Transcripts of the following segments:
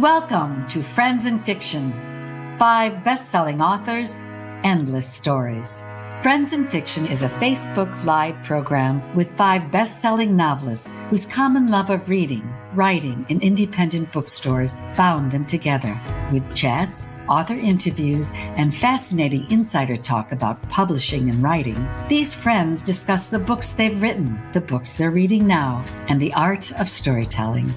Welcome to Friends in Fiction. 5 best-selling authors, endless stories. Friends in Fiction is a Facebook Live program with 5 best-selling novelists whose common love of reading, writing, and independent bookstores bound them together with chats, author interviews, and fascinating insider talk about publishing and writing. These friends discuss the books they've written, the books they're reading now, and the art of storytelling.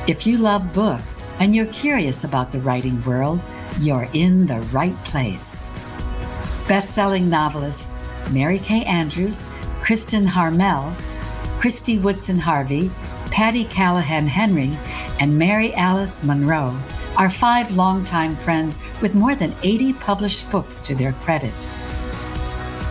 If you love books and you're curious about the writing world, you're in the right place. Best-selling novelists Mary Kay Andrews, Kristen Harmel, Christy Woodson Harvey, Patty Callahan Henry, and Mary Alice Monroe are 5 longtime friends with more than 80 published books to their credit.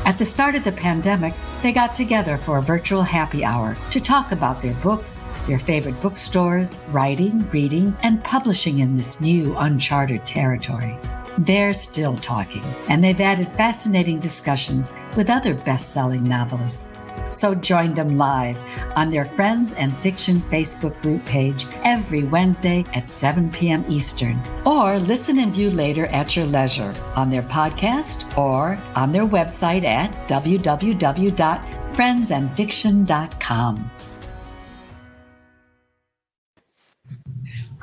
At the start of the pandemic, they got together for a virtual happy hour to talk about their books, their favorite bookstores, writing, reading, and publishing in this new uncharted territory. They're still talking, and they've added fascinating discussions with other best-selling novelists. So join them live on their Friends and Fiction Facebook group page every Wednesday at 7 p.m. Eastern, or listen and view later at your leisure on their podcast or on their website at www.friendsandfiction.com.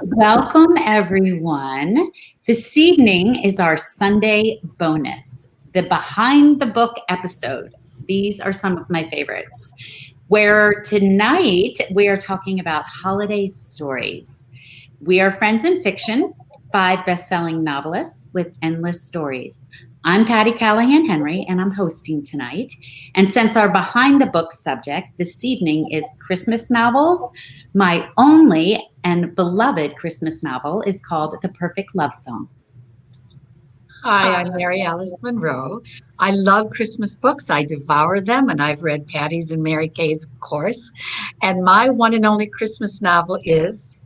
Welcome, everyone. This evening is our Sunday bonus, the Behind the Book episode. These are some of my favorites, where tonight we are talking about holiday stories. We are Friends in Fiction, 5 best-selling novelists with endless stories. I'm Patty Callahan Henry, and I'm hosting tonight. And since our Behind the Book subject this evening is Christmas novels, my only and beloved Christmas novel is called The Perfect Love Song. Hi, I'm Mary Alice Monroe. I love Christmas books. I devour them, and I've read Patty's and Mary Kay's, of course. And my one and only Christmas novel is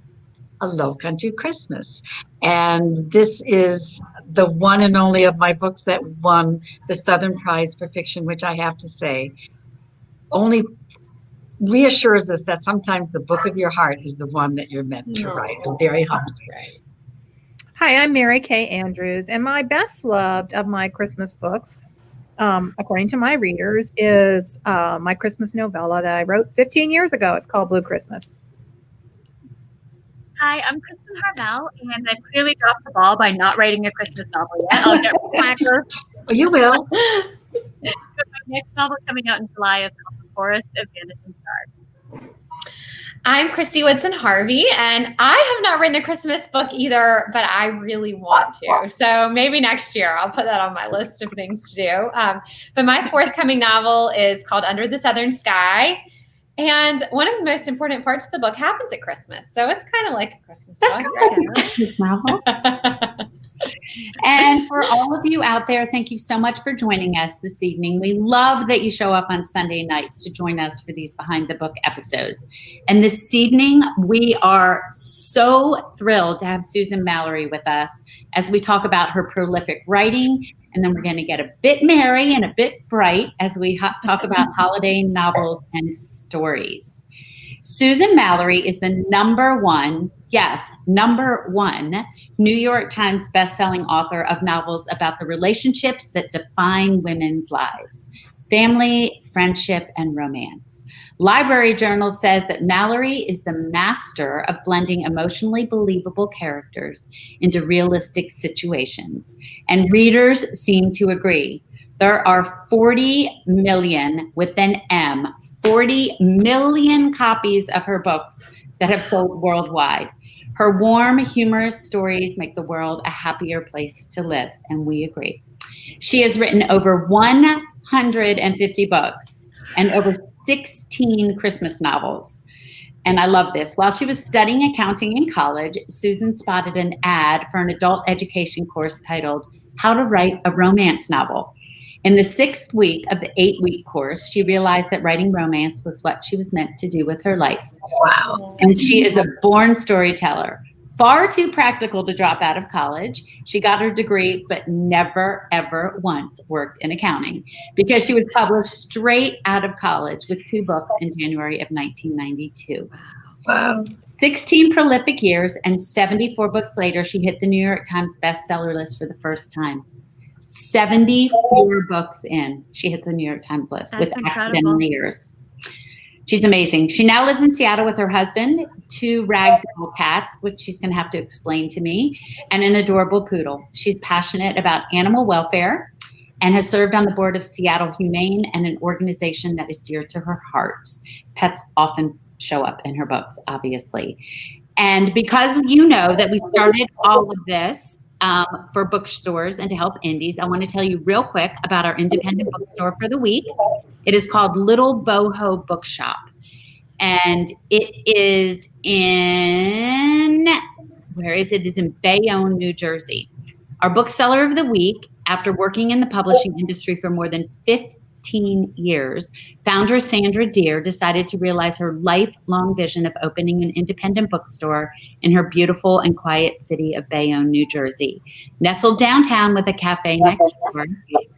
A Low Country Christmas. And this is the one and only of my books that won the Southern Prize for Fiction, which I have to say only reassures us that sometimes the book of your heart is the one that you're meant to write. It's very humbling. Hi, I'm Mary Kay Andrews, and my best loved of my Christmas books, according to my readers, is my Christmas novella that I wrote 15 years ago. It's called Blue Christmas. Hi, I'm Kristen Harmel, and I've clearly dropped the ball by not writing a Christmas novel yet. I'll get slacker. You will. But my next novel coming out in July is called The Forest of Vanishing Stars. I'm Christy Woodson Harvey, and I have not written a Christmas book either, but I really want to. So maybe next year I'll put that on my list of things to do. But my forthcoming novel is called Under the Southern Sky. And one of the most important parts of the book happens at Christmas. So it's kind of like a Christmas book. That's kind of like a Christmas novel. And for all of you out there, thank you so much for joining us this evening. We love that you show up on Sunday nights to join us for these Behind the Book episodes. And this evening, we are so thrilled to have Susan Mallery with us as we talk about her prolific writing. And then we're going to get a bit merry and a bit bright as we talk about holiday novels and stories. Susan Mallery is the number one New York Times bestselling author of novels about the relationships that define women's lives: family, friendship, and romance. Library Journal says that Mallery is the master of blending emotionally believable characters into realistic situations. And readers seem to agree. There are 40 million, with an M, 40 million copies of her books that have sold worldwide. Her warm, humorous stories make the world a happier place to live, and we agree. She has written over 150 books and over 16 Christmas novels. And I love this. While she was studying accounting in college, Susan spotted an ad for an adult education course titled How to Write a Romance Novel. In the 6th week of the 8-week course, she realized that writing romance was what she was meant to do with her life. Wow. And she is a born storyteller. Far too practical to drop out of college. She got her degree, but never, ever once worked in accounting because she was published straight out of college with 2 books in January of 1992. Wow. 16 prolific years and 74 books later, she hit the New York Times bestseller list for the first time. 74 books in, she hit the New York Times list with accidental years. She's amazing. She now lives in Seattle with her husband, 2 ragdoll cats, which she's going to have to explain to me, and an adorable poodle. She's passionate about animal welfare and has served on the board of Seattle Humane and an organization that is dear to her heart. Pets often show up in her books, obviously. And because you know that we started all of this for bookstores and to help indies, I want to tell you real quick about our independent bookstore for the week. It is called Little Boho Bookshop. And it is in, where is it? It's in Bayonne, New Jersey. Our bookseller of the week, after working in the publishing industry for more than 15 years, founder Sandra Deere decided to realize her lifelong vision of opening an independent bookstore in her beautiful and quiet city of Bayonne, New Jersey. Nestled downtown with a cafe next door,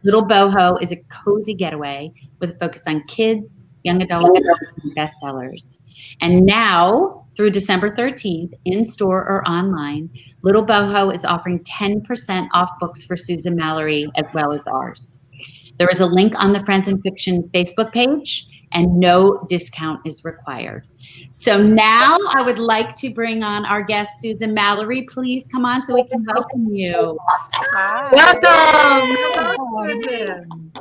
Little Boho is a cozy getaway with a focus on kids, young adults, and bestsellers. And now, through December 13th, in-store or online, Little Boho is offering 10% off books for Susan Mallery as well as ours. There is a link on the Friends in Fiction Facebook page, and no discount is required. So now I would like to bring on our guest, Susan Mallery. Please come on so we can welcome you. Hi. Welcome. Hello, Susan.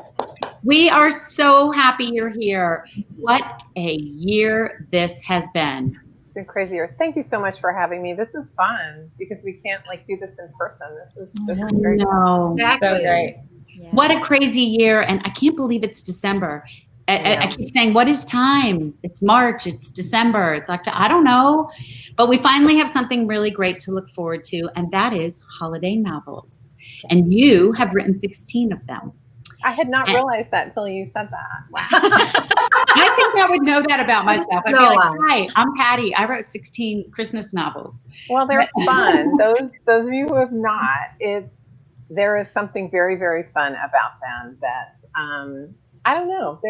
We are so happy you're here. What a year this has been. It's been crazy year. Thank you so much for having me. This is fun because we can't do this in person. This is great. No. Exactly. So great. Yeah. What a crazy year. And I can't believe it's December. I keep saying, what is time? It's March, it's December, it's October. I don't know. But we finally have something really great to look forward to, and that is holiday novels. And you have written 16 of them. I had not realized that until you said that. Wow. I think I would know that about myself. I'd be like, hi, I'm Patty. I wrote 16 Christmas novels. Well, they're fun. Those of you who have not, there is something very, very fun about them that, I don't know.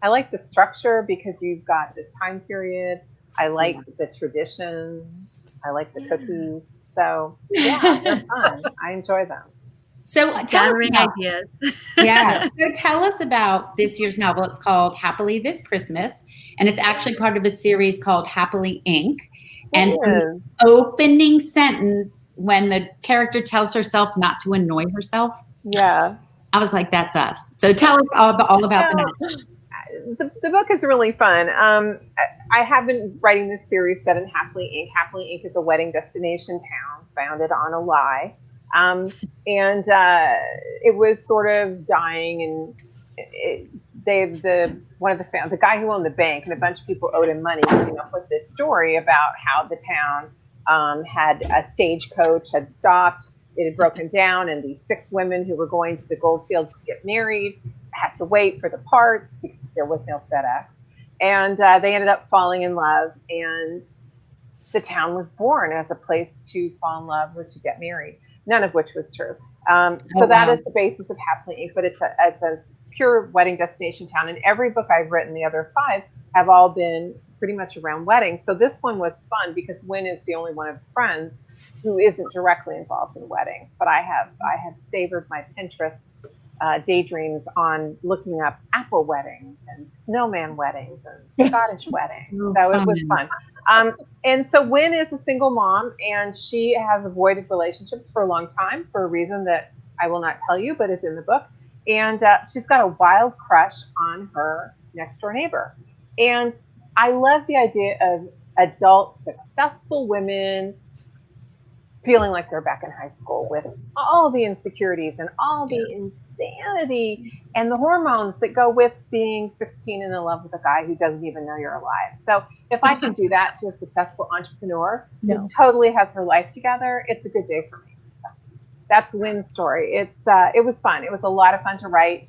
I like the structure because you've got this time period. I like the tradition. I like the cookies. So yeah, they're fun. I enjoy them. So Gathering ideas. Yeah. So tell us about this year's novel. It's called Happily This Christmas, and it's actually part of a series called Happily Inc. And the opening sentence, when the character tells herself not to annoy herself, yes, I was like, that's us. So tell us all about the novel. The book is really fun. I have been writing this series set in Happily Inc. Happily Inc. is a wedding destination town founded on a lie. And it was sort of dying, and the guy who owned the bank and a bunch of people owed him money came up with this story about how the town had a stagecoach had stopped. It had broken down, and these 6 women who were going to the gold fields to get married had to wait for the parts because there was no FedEx. And they ended up falling in love, and the town was born as a place to fall in love or to get married. None of which was true. That is the basis of Happily Inc., but it's a pure wedding destination town. And every book I've written, the other 5, have all been pretty much around weddings. So this one was fun because Wynn is the only one of the friends who isn't directly involved in weddings. But I have savored my Pinterest daydreams on looking up apple weddings and snowman weddings and Scottish weddings. So it was fun. And so Wynn is a single mom, and she has avoided relationships for a long time for a reason that I will not tell you, but it's in the book. And she's got a wild crush on her next door neighbor. And I love the idea of adult, successful women feeling like they're back in high school with all the insecurities and all the insanity and the hormones that go with being 16 and in love with a guy who doesn't even know you're alive. So if I can do that to a successful entrepreneur who totally has her life together, it's a good day for me. So that's Wynn's story. It was fun. It was a lot of fun to write.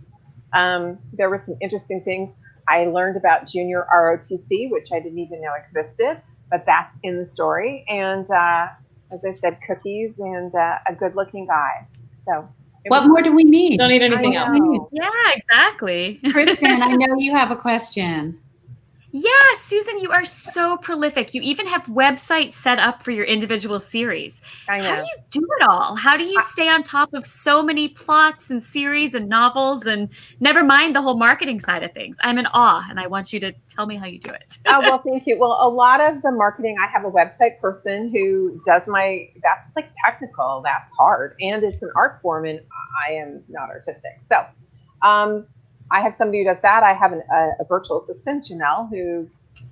There were some interesting things. I learned about junior ROTC, which I didn't even know existed, but that's in the story. And as I said, cookies and a good-looking guy. So what more do we need? Don't need anything else. Yeah, exactly. Kristen, I know you have a question. Yeah, Susan, you are so prolific. You even have websites set up for your individual series. I know. How do you do it all? How do you stay on top of so many plots and series and novels, and never mind the whole marketing side of things? I'm in awe, and I want you to tell me how you do it. Oh, well, thank you. Well, a lot of the marketing, I have a website person who does that's like technical, that's hard. And it's an art form, and I am not artistic. So I have somebody who does that. I have a virtual assistant, Janelle, who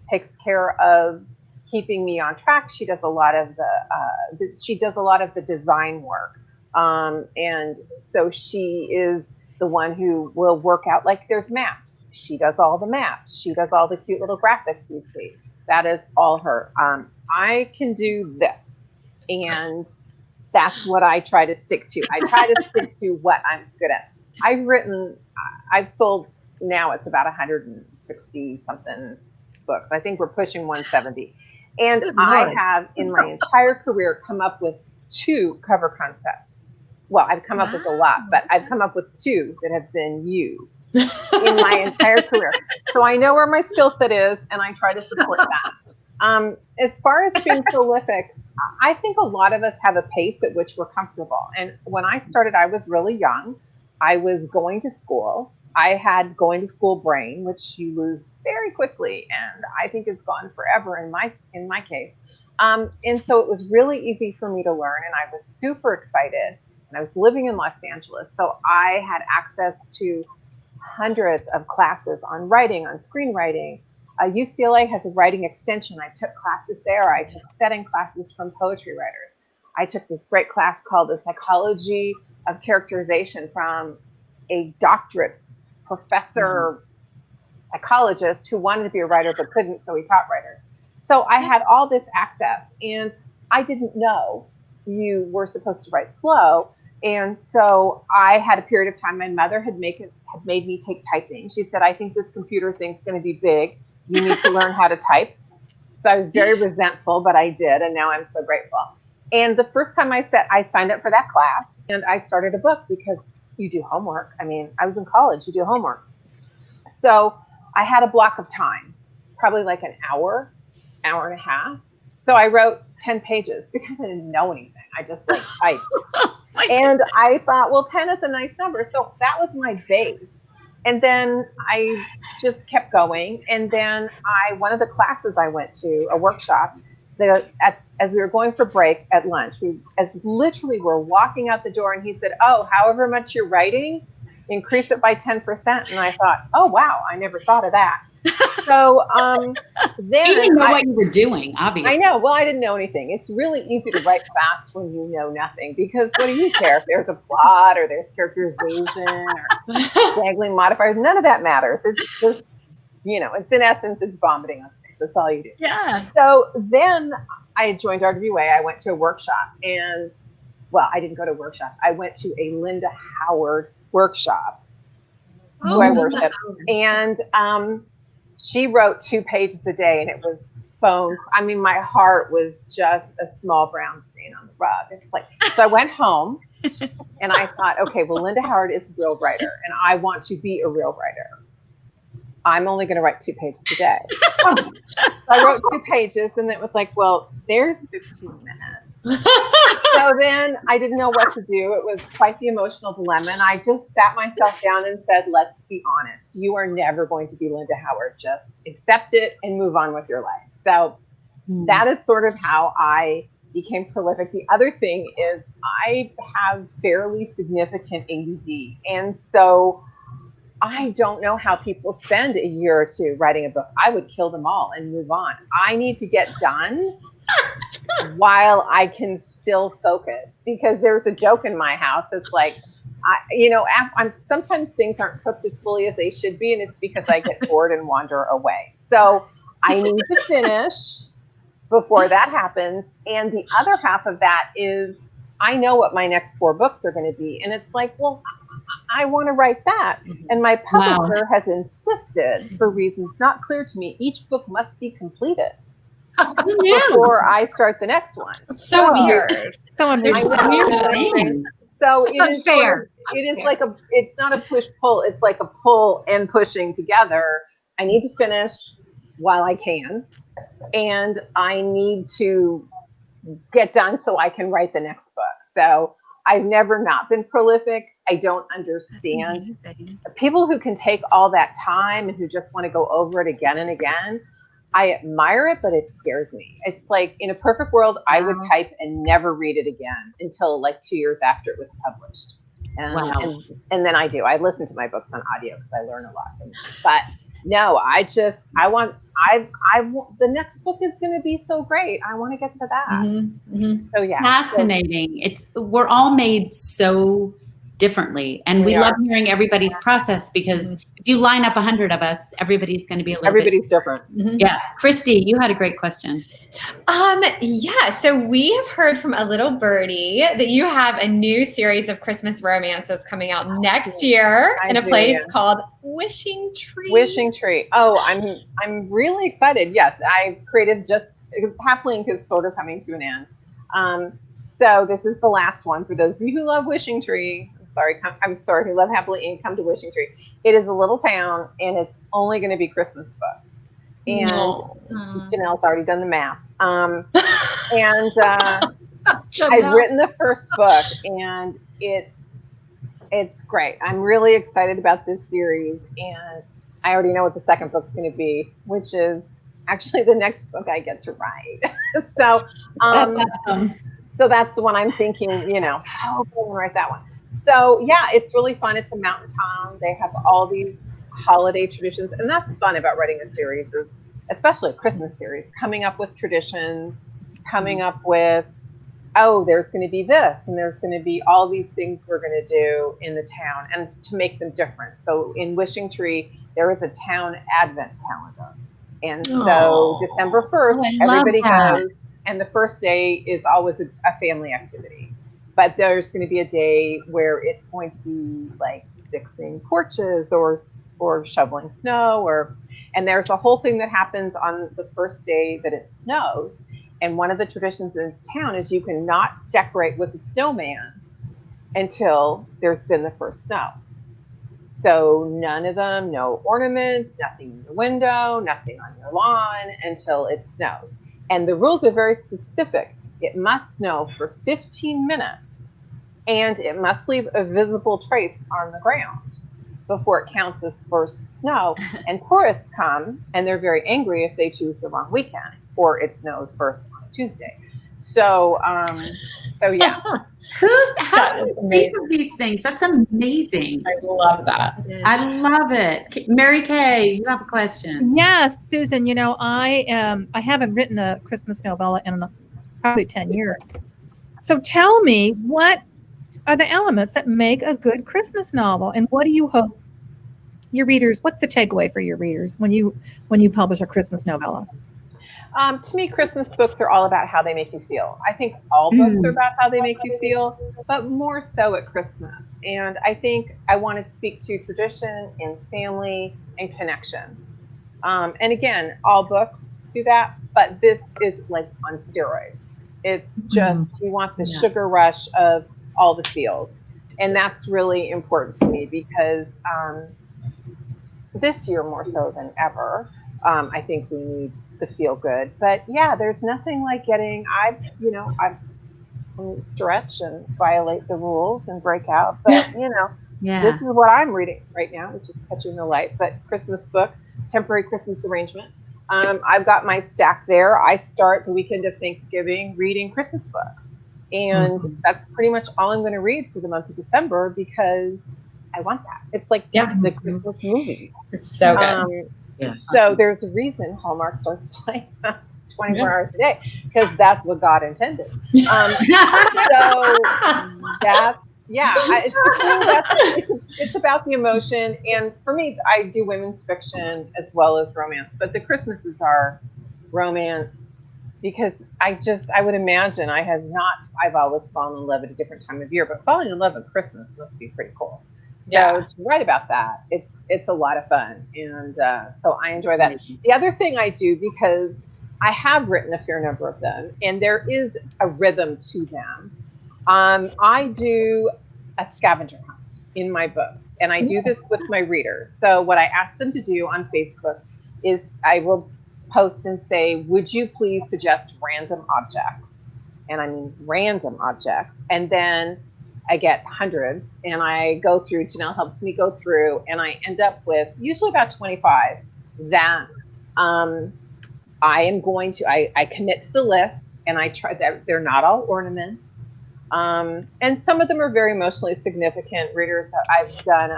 takes care of keeping me on track. She does a lot of the design work. And so she is the one who will work out, like there's maps. She does all the maps. She does all the cute little graphics you see. That is all her. I can do this. And that's what I try to stick to. I try to stick to what I'm good at. I've sold, now it's about 160 something books. I think we're pushing 170. And I have in my entire career come up with 2 cover concepts. Well, I've come up with a lot, but I've come up with 2 that have been used in my entire career. So I know where my skill set is, and I try to support that. As far as being prolific, I think a lot of us have a pace at which we're comfortable. And when I started, I was really young. I was going to school. I had going to school brain, which you lose very quickly, and I think it's gone forever in my case. And so it was really easy for me to learn, and I was super excited. And I was living in Los Angeles, so I had access to hundreds of classes on writing, on screenwriting. UCLA has a writing extension. I took classes there. I took setting classes from poetry writers. I took this great class called The Psychology of Characterization from a doctorate professor psychologist who wanted to be a writer but couldn't, so he taught writers. So I had all this access, and I didn't know you were supposed to write slow. And so I had a period of time, my mother had made me take typing. She said, I think this computer thing's going to be big. You need to learn how to type. So I was very resentful, but I did. And now I'm so grateful. And the first time I signed up for that class, and I started a book because you do homework. I mean, I was in college, you do homework. So I had a block of time, probably like an hour and a half. So I wrote 10 pages because I didn't know anything. I just like typed. And I thought, well, 10 is a nice number. So that was my base. And then I just kept going. And then one of the classes I went to, a workshop, as we were going for break at lunch, literally we're walking out the door, and he said, oh, however much you're writing, increase it by 10%. And I thought, oh, wow, I never thought of that. So then you didn't know what you were doing, obviously. I know. Well, I didn't know anything. It's really easy to write fast when you know nothing, because what do you care if there's a plot or there's characterization or dangling modifiers? None of that matters. It's just, it's in essence, it's vomiting on stage. That's all you do. Yeah. So then I joined RWA. I went to a workshop, and I didn't go to a workshop. I went to a Linda Howard workshop who I worship. And she wrote 2 pages a day, and it was bone. I mean, my heart was just a small brown stain on the rug. It's like, so I went home, and I thought, okay, well, Linda Howard is a real writer, and I want to be a real writer. I'm only going to write 2 pages a day. So I wrote 2 pages, and it was like, well, there's 15 minutes. So then I didn't know what to do. It was quite the emotional dilemma. And I just sat myself down and said, let's be honest. You are never going to be Linda Howard. Just accept it and move on with your life. So that is sort of how I became prolific. The other thing is I have fairly significant ADD. And so I don't know how people spend a year or 2 writing a book. I would kill them all and move on. I need to get done while I can still focus, because there's a joke in my house. It's like, sometimes things aren't cooked as fully as they should be, and it's because I get bored and wander away. So I need to finish before that happens. And the other half of that is I know what my next 4 books are going to be. And it's like, well, I want to write that. And my publisher has insisted, for reasons not clear to me, each book must be completed before I start the next one. So weird. So unreasonable. So it's unfair. It is like it's not a push-pull. It's like a pull and pushing together. I need to finish while I can. And I need to get done so I can write the next book. So I've never not been prolific. I don't understand people who can take all that time and who just want to go over it again and again. I admire it, but it scares me. It's like in a perfect world, I would type and never read it again until like 2 years after it was published. And then I do. I listen to my books on audio because I learn a lot from them. But no, the next book is going to be so great. I want to get to that. So yeah. Fascinating. We're all made so differently, and we love hearing everybody's process, because if you line up 100 of us, everybody's going to be a little bit different. Yeah. Christy, you had a great question. Yeah. So we have heard from a little birdie that you have a new series of Christmas romances coming out next year in a place called Wishing Tree. Wishing Tree. Oh, I'm really excited. Yes, I created Half-Link is sort of coming to an end. So this is the last one for those of you who love Wishing Tree. I'm sorry, who love Happily Inc. Come to Wishing Tree. It is a little town, and it's only going to be Christmas books. And Janelle's already done the math. I've written the first book, and it's great. I'm really excited about this series, and I already know what the second book's going to be, which is actually the next book I get to write. So, that's awesome. So that's the one I'm thinking, I'm going to write that one. So yeah, it's really fun. It's a mountain town. They have all these holiday traditions, and that's fun about writing a series, especially a Christmas series, coming up with traditions, coming up with, there's going to be this, and there's going to be all these things we're going to do in the town, and to make them different. So in Wishing Tree, there is a town advent calendar. And so December 1st, everybody goes, and the first day is always a family activity. But there's going to be a day where it's going to be like fixing porches or shoveling snow, and there's a whole thing that happens on the first day that it snows. And one of the traditions in town is you cannot decorate with a snowman until there's been the first snow. So none of them, no ornaments, nothing in your window, nothing on your lawn until it snows. And the rules are very specific. It must snow for 15 minutes, and it must leave a visible trace on the ground before it counts as first snow. And tourists come, and they're very angry if they choose the wrong weekend, or it snows first on Tuesday. So yeah. How do you think of these things? That's amazing. I love that. I love it. Mary Kay, you have a question. Yes, Susan, I haven't written a Christmas novella in probably 10 years. So tell me, what are the elements that make a good Christmas novel, and what do you hope your readers, what's the takeaway for your readers when you publish a Christmas novella? To me, Christmas books are all about how they make you feel. I think all books are about how they make you feel, but more so at Christmas. And I think I want to speak to tradition and family and connection. And again, all books do that, but this is like on steroids. It's just, you want the sugar rush of all the feels. And that's really important to me because this year more so than ever, I think we need the feel good. But yeah, there's nothing like I stretch and violate the rules and break out. But this is what I'm reading right now, which is Catching the Light. But Christmas book, temporary Christmas arrangement. I've got my stack there. I start the weekend of Thanksgiving reading Christmas books. And that's pretty much all I'm going to read for the month of December because I want that. It's like the Christmas movies. It's so good. So there's a reason Hallmark starts playing 24 hours a day, because that's what God intended. So that's, it's about the emotion. And for me, I do women's fiction as well as romance, but the Christmases are romance because I would imagine I've always fallen in love at a different time of year, but falling in love at Christmas must be pretty cool. So to write about that, it's a lot of fun. And so I enjoy that. The other thing I do, because I have written a fair number of them, and there is a rhythm to them, I do a scavenger hunt in my books. And I do this with my readers. So what I ask them to do on Facebook is I will post and say, would you please suggest random objects? And I mean random objects. And then I get hundreds, and I go through, Janelle helps me go through, and I end up with usually about 25 that I am going to, I commit to the list, and I try that they're not all ornaments. And some of them are very emotionally significant. Readers, I've done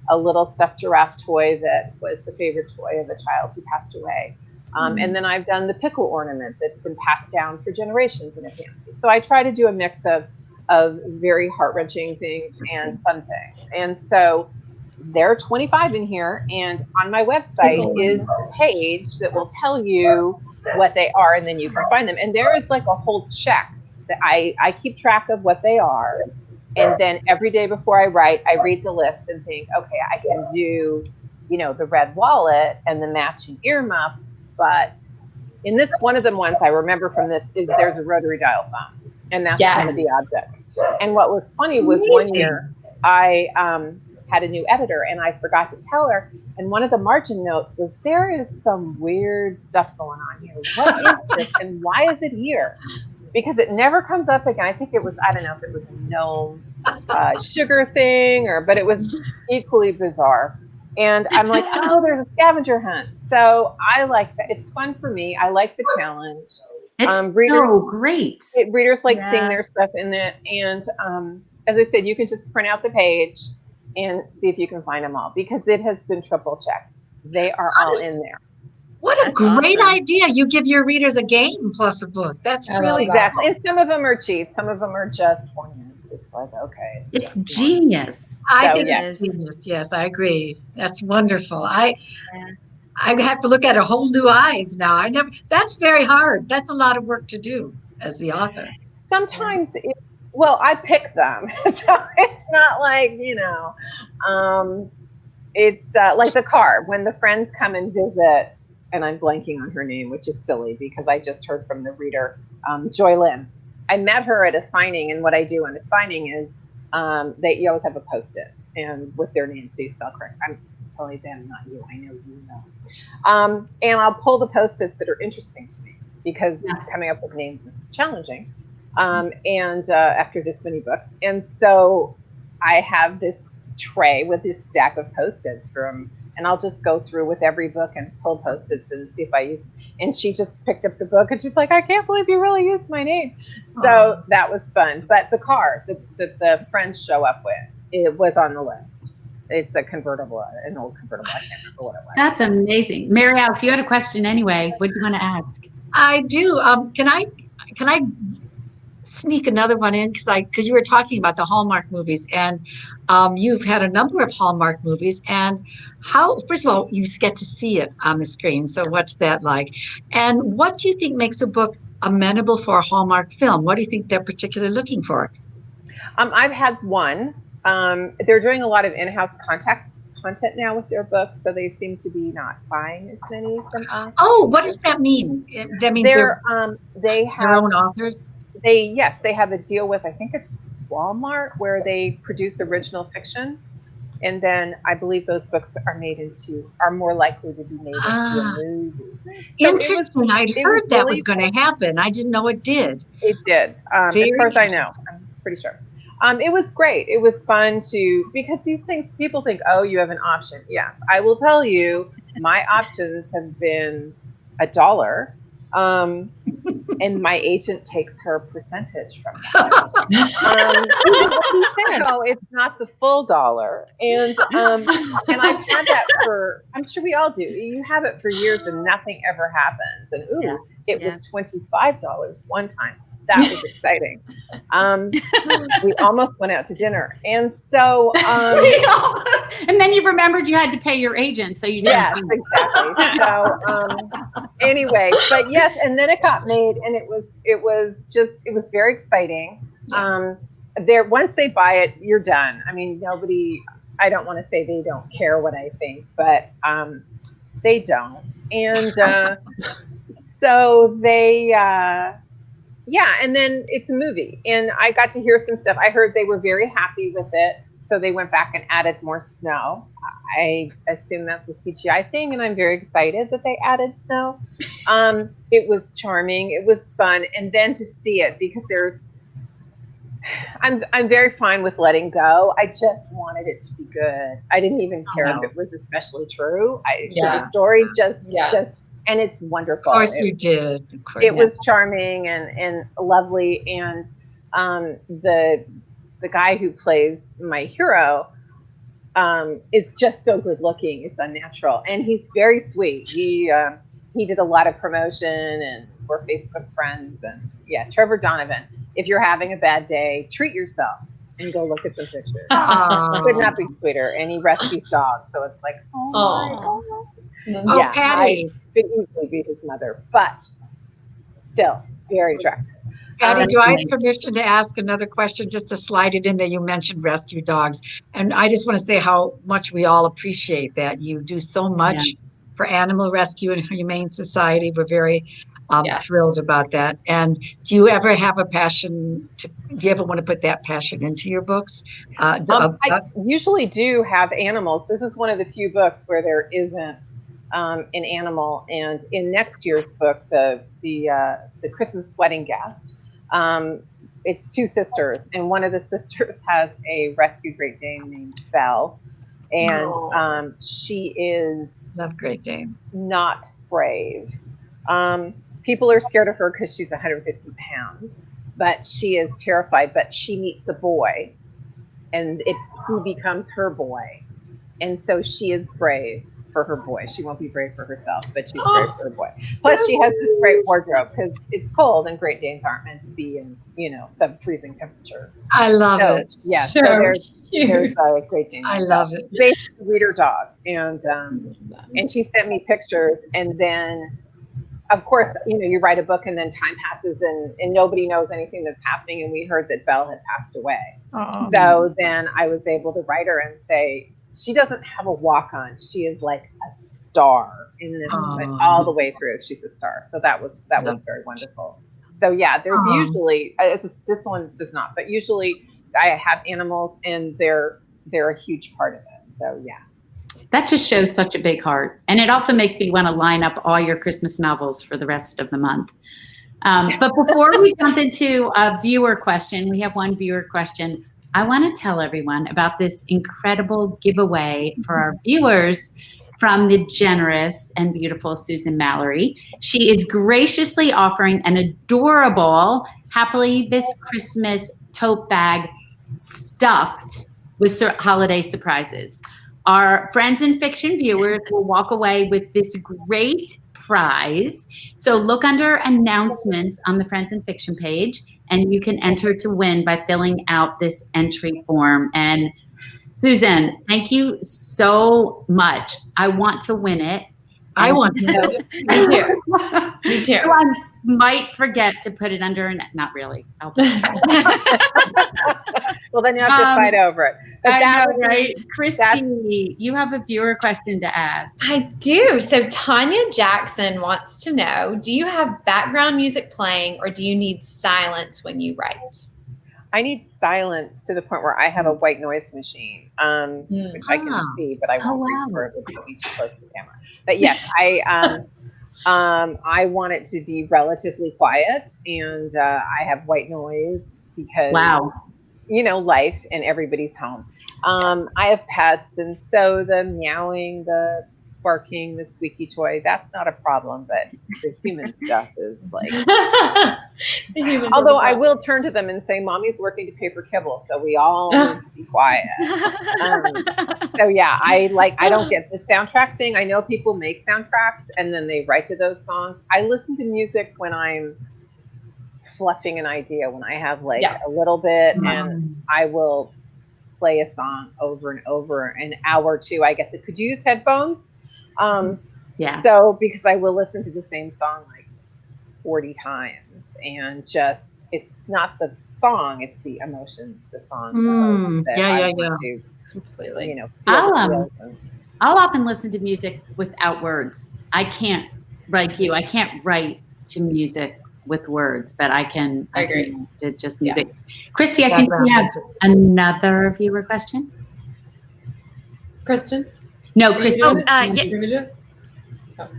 a little stuffed giraffe toy that was the favorite toy of a child who passed away. And then I've done the pickle ornament that's been passed down for generations in a family. So I try to do a mix of very heart-wrenching things and fun things. And so there are 25 in here, and on my website is a page that will tell you what they are, and then you can find them. And there is like a whole check that I keep track of what they are. And then every day before I write, I read the list and think, okay, I can do, the red wallet and the matching earmuffs. But in this, one of them ones I remember from this is there's a rotary dial phone, and that's one of the objects. And what was funny was one year I had a new editor, and I forgot to tell her. And one of the margin notes was, there is some weird stuff going on here. What is this, and why is it here? Because it never comes up again. I think it was, I don't know if it was a gnome sugar thing, but it was equally bizarre. And I'm like, oh, there's a scavenger hunt. So I like that. It's fun for me. I like the challenge. It's Readers, so great. Readers like seeing their stuff in it. And as I said, you can just print out the page and see if you can find them all, because it has been triple checked. They are all in there. What a great idea. You give your readers a game plus a book. That's really exactly. And some of them are cheap. Some of them are just ornaments. It's like, okay. It's genius. I think it's genius. Yes, I agree. That's wonderful. I have to look at a whole new eyes now. That's very hard. That's a lot of work to do as the author. Sometimes, I pick them. So it's not like, it's like the card. When the friends come and visit, and I'm blanking on her name, which is silly because I just heard from the reader, Joy Lynn. I met her at a signing, and what I do in a signing is you always have a Post-it and with their name, so you spell correct. I'm telling them, not you. I know you know. And I'll pull the Post-its that are interesting to me, because coming up with names is challenging. And after this many books, and so I have this tray with this stack of Post-its and I'll just go through with every book and pull Post-its and see if I use. And she just picked up the book and she's like, I can't believe you really used my name. So that was fun. But the car that the friends show up with, it was on the list. It's an old convertible. I can't remember what it was. That's amazing. Mary Alice, you had a question anyway. What do you want to ask? I do. Can I sneak another one in, because you were talking about the Hallmark movies, and you've had a number of Hallmark movies, and first of all, you get to see it on the screen, so what's that like? And what do you think makes a book amenable for a Hallmark film? What do you think they're particularly looking for? I've had one. They're doing a lot of in-house content now with their books, so they seem to be not buying as many from us. Oh, what does that mean? That means they have their own authors? They have a deal with, I think it's Walmart, where they produce original fiction, and then I believe those books are more likely to be made into a movie. So interesting. I'd heard that was going to happen. I didn't know it did. It did, as far as I know. I'm pretty sure. It was great. It was fun because these things, people think, oh, you have an option. Yeah, I will tell you, my options have been $1. And my agent takes her percentage from that. No, it's not the full $1. And I've had that I'm sure we all do. You have it for years and nothing ever happens. And it was $25 one time. That was exciting. We almost went out to dinner. And so and then you remembered you had to pay your agent, so you didn't. Yes, exactly. So anyway, but yes, and then it got made, and it was very exciting. Once they buy it, you're done. I mean, I don't want to say they don't care what I think, but they don't. And so they and then it's a movie, and I got to hear some stuff. I heard they were very happy with it. so they went back and added more snow. I assume that's a CGI thing, and I'm very excited that they added snow. It was charming. It was fun, and then to see it, because I'm very fine with letting go. I just wanted it to be good. I didn't even care if it was especially true. The story just, and it's wonderful. Of course you did. Of course. It was charming and lovely, and the guy who plays my hero is just so good looking. It's unnatural, and he's very sweet. He did a lot of promotion, and we're Facebook friends. And yeah, Trevor Donovan. If you're having a bad day, treat yourself and go look at some pictures. Could not be sweeter. And he rescues dogs, so it's like, oh my God. Yeah, Patty. I could easily be his mother, but still very attractive. Patty, do I have permission to ask another question, just to slide it in there? You mentioned rescue dogs, and I just want to say how much we all appreciate that. You do so much for animal rescue and Humane Society. We're very thrilled about that. And do you ever have a passion? Do you ever want to put that passion into your books? I usually do have animals. This is one of the few books where there isn't an animal. And in next year's book, the Christmas Wedding Guest, it's two sisters, and one of the sisters has a rescue Great Dane named Belle, and she is Great Dane. Not brave. People are scared of her because she's 150 pounds, but she is terrified. But she meets a boy, and he becomes her boy, and so she is brave for her boy. She won't be brave for herself, but she's brave for her boy. Plus, she has this great wardrobe because it's cold, and Great Danes aren't meant to be in sub-freezing temperatures. I love it. Yeah, so there's a Great Dane. I love it. Basically, reader dog, and she sent me pictures, and then, of course, you write a book, and then time passes, and nobody knows anything that's happening, and we heard that Belle had passed away. So then I was able to write her and say, she doesn't have a walk-on. She is like a star in this, all the way through. She's a star. So that was very wonderful. So yeah, there's usually, this one does not, but usually I have animals, and they're a huge part of it. So yeah. That just shows such a big heart. And it also makes me want to line up all your Christmas novels for the rest of the month. But before we jump into a viewer question, we have one viewer question. I want to tell everyone about this incredible giveaway for our viewers from the generous and beautiful Susan Mallery. She is graciously offering an adorable Happily This Christmas tote bag stuffed with holiday surprises. Our Friends in Fiction viewers will walk away with this great prize. So look under announcements on the Friends in Fiction page, and you can enter to win by filling out this entry form. And Susan, thank you so much. I want to win it. I want to know. Me too. Me too. So I might forget to put it under, not really. I'll put it. Well, then you have to fight over it. But I know, right? Christy, you have a viewer question to ask. I do. So Tanya Jackson wants to know, do you have background music playing, or do you need silence when you write? I need silence to the point where I have a white noise machine, which I can see, but I won't refer it to be too close to the camera. But yes, I want it to be relatively quiet, and I have white noise because life and everybody's home. I have pets, and so the meowing, the barking, the squeaky toy, that's not a problem, but the human stuff is like, although I will turn to them and say, Mommy's working to pay for kibble, so we all need to be quiet. So yeah, I don't get the soundtrack thing. I know people make soundtracks and then they write to those songs. I listen to music when I'm fluffing an idea, when I have a little bit, and I will play a song over and over an hour or two. I get could you use headphones? So because I will listen to the same song 40 times, and it's not the song, it's the emotion the song that I want to completely I'll often listen to music without words. I can't, like you, I can't write to music with words, but I agree to just music. Christy, I think we have another viewer question. Kristen? No, Are you Kristen. doing it? yeah. You want me to do it?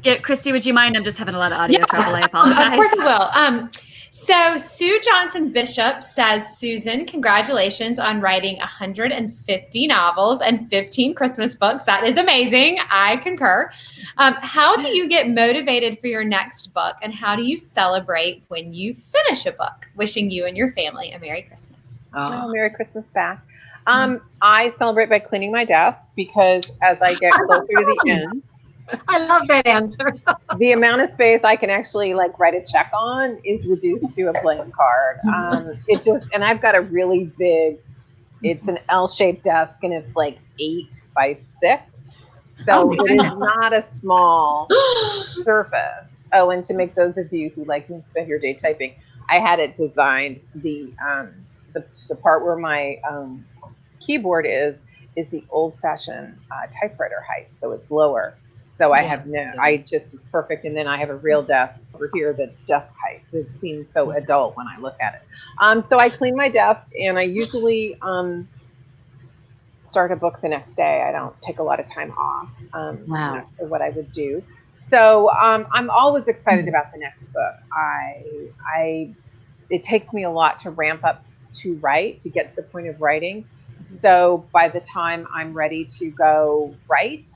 Yeah, Christy, would you mind? I'm just having a lot of audio trouble. I Of apologize. course I will. So Sue Johnson Bishop says, Susan, congratulations on writing 150 novels and 15 Christmas books. That is amazing. I concur. How do you get motivated for your next book, and how do you celebrate when you finish a book? Wishing you and your family a Merry Christmas. Oh, Merry Christmas back. I celebrate by cleaning my desk because as I get closer to the end, I love that answer. the amount of space I can actually like write a check on is reduced to a blank card. And I've got a really big, it's an L-shaped desk and it's like 8 by 6. So it is not a small surface. Oh, and to make those of you who like to spend your day typing, I had it designed. The part where my keyboard is the old-fashioned typewriter height, so it's lower. So it's perfect. And then I have a real desk over here that's desk height. It seems so adult when I look at it. So I clean my desk, and I usually start a book the next day. I don't take a lot of time off. Wow. For what I would do. So I'm always excited about the next book. It takes me a lot to ramp up to write, to get to the point of writing. So by the time I'm ready to go write,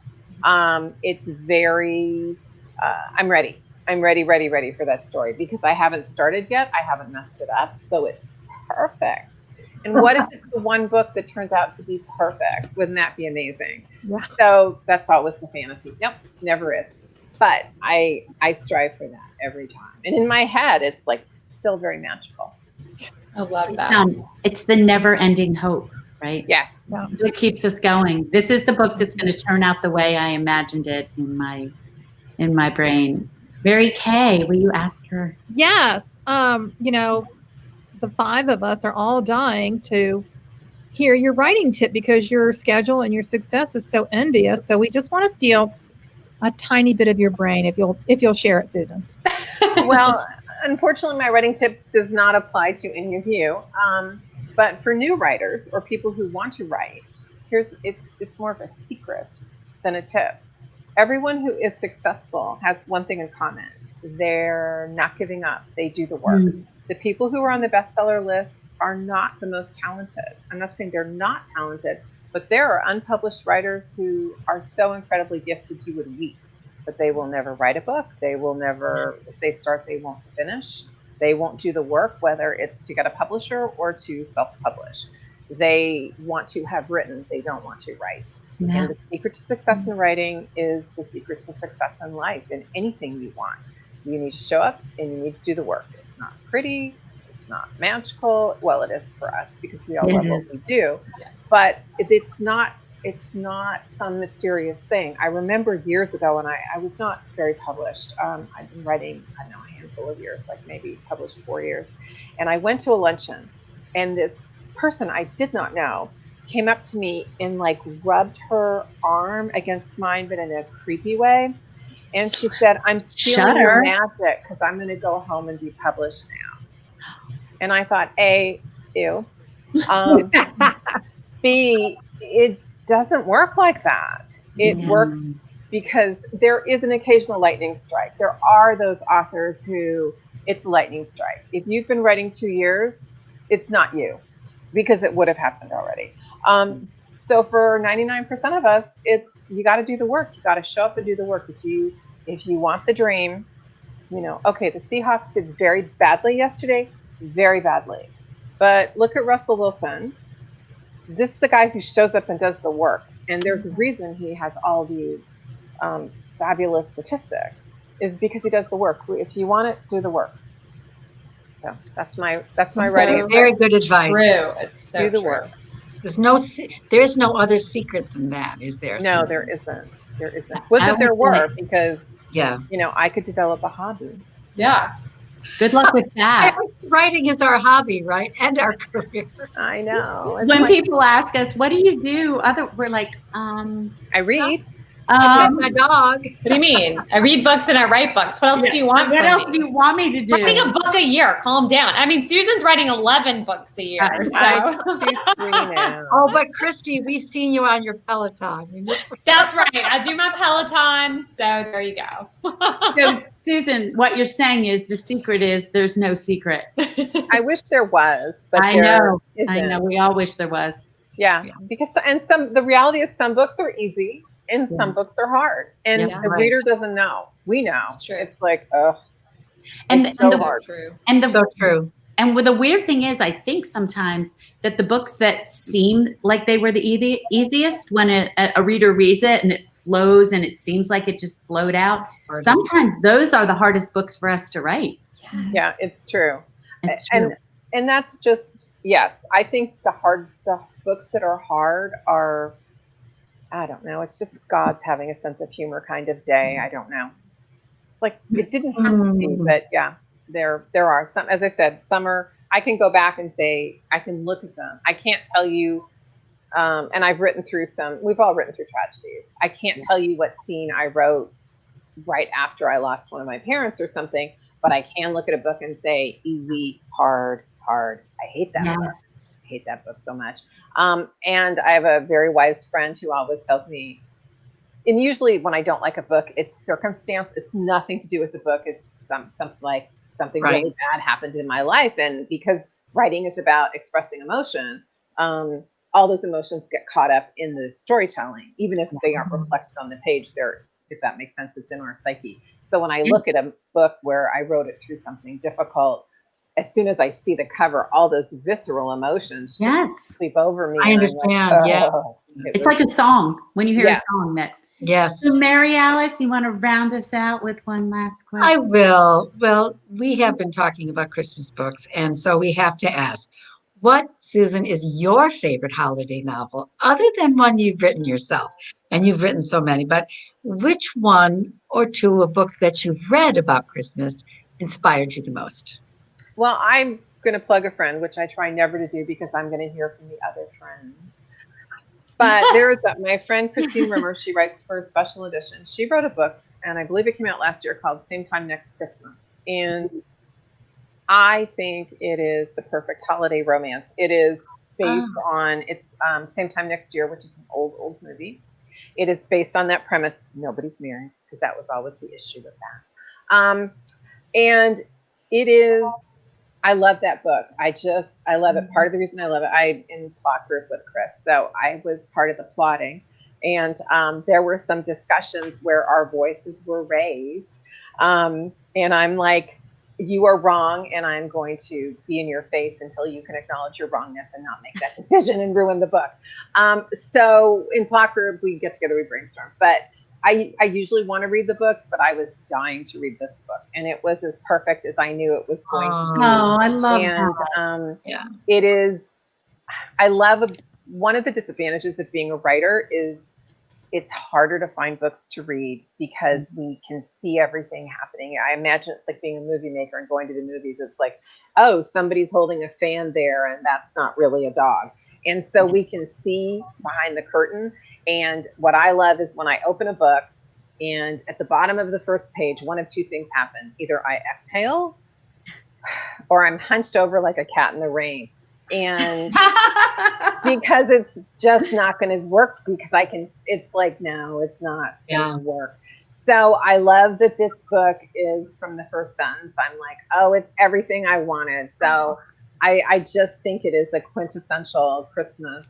it's very, I'm ready. I'm ready for that story because I haven't started yet. I haven't messed it up. So it's perfect. And what if it's the one book that turns out to be perfect? Wouldn't that be amazing? Yeah. So that's always the fantasy. Nope, never is. But I strive for that every time. And in my head, it's like still very magical. I love that. It's the never-ending hope, right? Yes. Yeah. It keeps us going. This is the book that's going to turn out the way I imagined it in my brain. Mary Kay, will you ask her? Yes. The 5 of us are all dying to hear your writing tip because your schedule and your success is so envious. So we just want to steal a tiny bit of your brain if you'll share it, Susan. Well, unfortunately, my writing tip does not apply to any of you. But for new writers or people who want to write, it's more of a secret than a tip. Everyone who is successful has one thing in common. They're not giving up. They do the work. The people who are on the bestseller list are not the most talented. I'm not saying they're not talented, but there are unpublished writers who are so incredibly gifted you would weep, but they will never write a book. They will never, if they start, they won't finish. They won't do the work, whether it's to get a publisher or to self-publish. They want to have written, they don't want to write. Yeah. And the secret to success in writing is the secret to success in life, in anything you want. You need to show up and you need to do the work. It's not pretty, it's not magical. Well, it is for us because we all love what we do, but it's not some mysterious thing. I remember years ago when I was not very published. I've been writing, I don't know, a handful of years, like maybe published 4 years. And I went to a luncheon and this person I did not know came up to me and like rubbed her arm against mine, but in a creepy way. And she said, I'm stealing your magic because I'm going to go home and be published now. And I thought, A, ew. B, it doesn't work like that. It works because there is an occasional lightning strike. There are those authors who it's a lightning strike. If you've been writing 2 years, it's not you because it would have happened already. So for 99% of us, it's you got to do the work. You got to show up and do the work. If you want the dream, okay, the Seahawks did very badly yesterday, very badly. But look at Russell Wilson. This is the guy who shows up and does the work. And there's a reason he has all these fabulous statistics is because he does the work. If you want it, do the work. So that's my writing. Very good advice. True. It's so do the true. work. There's no other secret than that, is there? No, Susan? there isn't. There isn't. But there were because I could develop a hobby. Yeah. Good luck with that. Writing is our hobby, right? And our career. I know. When people ask us, what do you do? We're like, I read. I pet my dog. What do you mean? I read books and I write books. What else do you want? What from else me? do you want me to do? Writing a book a year. Calm down. I mean, Susan's writing 11 books a year. She's 3 now. Oh, but Christy, we've seen you on your Peloton. That's right. I do my Peloton. So there you go. So, Susan, what you're saying is the secret is there's no secret. I wish there was, but I there know. isn't. I know. We all wish there was. Yeah, because the reality is some books are easy and some books are hard, and the reader doesn't know. We know. It's true. It's like, oh, And it's so the- hard. True. And the So true. And the weird thing is, I think sometimes that the books that seem like they were the easiest, when a reader reads it and it flows and it seems like it just flowed out, sometimes those are the hardest books for us to write. Yeah, it's true. It's true. And that's just, yes, I think the books that are hard are, I don't know, it's just God's having a sense of humor kind of day. I don't know. It's like, it didn't have to be, but yeah, there are some, as I said, some are, I can go back and say, I can look at them. I can't tell you, and I've written through some, we've all written through tragedies. I can't tell you what scene I wrote right after I lost one of my parents or something, but I can look at a book and say, easy, hard. I hate that book. I hate that book so much. And I have a very wise friend who always tells me, and usually when I don't like a book, it's circumstance. It's nothing to do with the book. It's something really bad happened in my life. And because writing is about expressing emotion, all those emotions get caught up in the storytelling, even if they aren't reflected on the page. If that makes sense, it's in our psyche. So when I look at a book where I wrote it through something difficult, as soon as I see the cover, all those visceral emotions just sweep over me. I understand. Like, It's like a song when you hear a song that. Yes. So Mary Alice, you want to round us out with one last question? I will. Well, we have been talking about Christmas books, and so we have to ask, what, Susan, is your favorite holiday novel, other than one you've written yourself? And you've written so many, but which one or two of books that you've read about Christmas inspired you the most? Well, I'm going to plug a friend, which I try never to do because I'm going to hear from the other friends. But there's my friend Christine Rimmer. She writes for a special edition. She wrote a book, and I believe it came out last year, called Same Time Next Christmas. And I think it is the perfect holiday romance. It is based on Same Time Next Year, which is an old movie. It is based on that premise. Nobody's married, because that was always the issue with that. And it is. I love that book. I love it. Part of the reason I love it, I'm in plot group with Chris, so I was part of the plotting. And there were some discussions where our voices were raised. And I'm like, you are wrong, and I'm going to be in your face until you can acknowledge your wrongness and not make that decision and ruin the book. So in plot group, we get together, we brainstorm. But I usually want to read the books, but I was dying to read this book, and it was as perfect as I knew it was going to be. Oh, I love that. It is. I love one of the disadvantages of being a writer is it's harder to find books to read because we can see everything happening. I imagine it's like being a movie maker and going to the movies. It's like, oh, somebody's holding a fan there, and that's not really a dog. And so we can see behind the curtain. And what I love is when I open a book and at the bottom of the first page, one of two things happen. Either I exhale or I'm hunched over like a cat in the rain. And because it's just not going to work, because it's like, no, it's not going to work. So I love that this book is, from the first sentence, I'm like, oh, it's everything I wanted. So I just think it is a quintessential Christmas.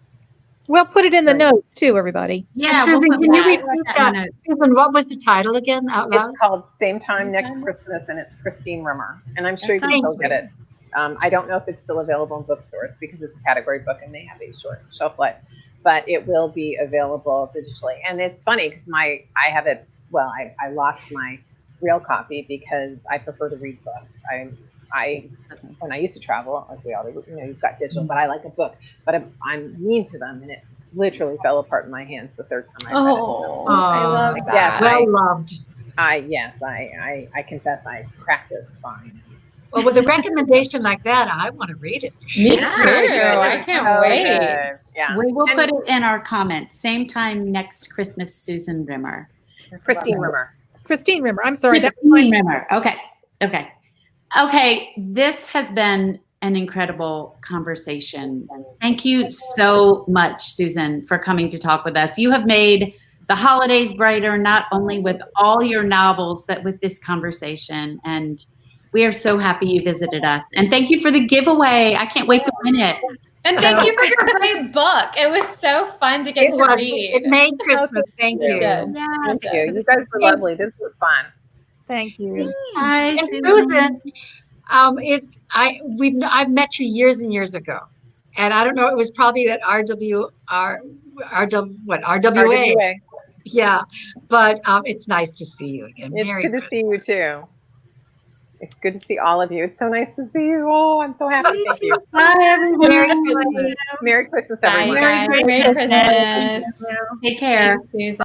We'll put it in the notes too, everybody. Yeah, Susan, can you repeat that? Susan, what was the title again, out loud? It's called Same Time Next Christmas, and it's Christine Rimmer. And I'm sure you can still get it. I don't know if it's still available in bookstores because it's a category book and they have a short shelf life, but it will be available digitally. And it's funny because I lost my real copy because I prefer to read books. When I used to travel, as we all do, you've got digital, but I like a book. But I'm mean to them, and it literally fell apart in my hands the third time I read it. I love that. Yes, well loved. I confess I cracked their spine. Well, with a recommendation like that, I want to read it. For Me sure. too. I can't So wait. good. Yeah. We will And put it in our comments. Same time next Christmas, Susan Rimmer. Christine Rimmer. Christine Rimmer. I'm sorry. Christine Rimmer. Okay. This has been an incredible conversation. Thank you so much, Susan, for coming to talk with us. You have made the holidays brighter, not only with all your novels, but with this conversation. And we are so happy you visited us. And thank you for the giveaway. I can't wait to win it. And thank you for your great book. It was so fun to get to read. It made Christmas. Thank you. Good. Thank you. You guys were lovely. This was fun. Thank you. Hi, And Susan, I've met you years and years ago, and I don't know. It was probably at RWA. RWA. Yeah, but it's nice to see you again. It's Merry good to see you too. It's good to see all of you. It's so nice to see you. Oh, I'm so happy. Thank you. Bye, everyone. Merry Christmas. Merry Christmas, Bye, everyone. guys. Merry Christmas. Take care. Thanks, Susan.